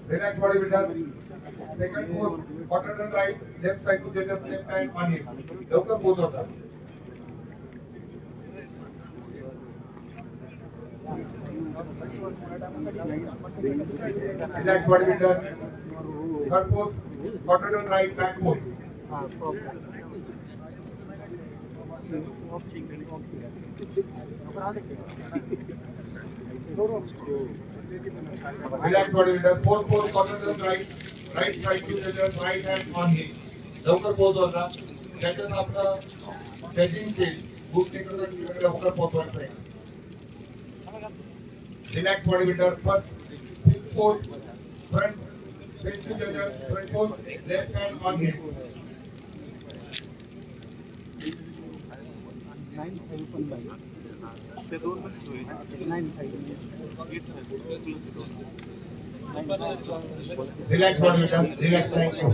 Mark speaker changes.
Speaker 1: Relax body builder. Second pose, quarter turn right, left side to judges, left hand on hip. लवकर pose होता. Relax body builder. Third pose, quarter turn right, back pose. Relax body builder. Fourth pose, quarter turn right, right side to judges, right hand on hip. लवकर pose होता. Judges आपका judging seat, book taker लवकर pose होता है. Relax body builder. First, fifth pose, front, face to judges, front pose, left hand on hip. Relax body builder. Relax. Thank you.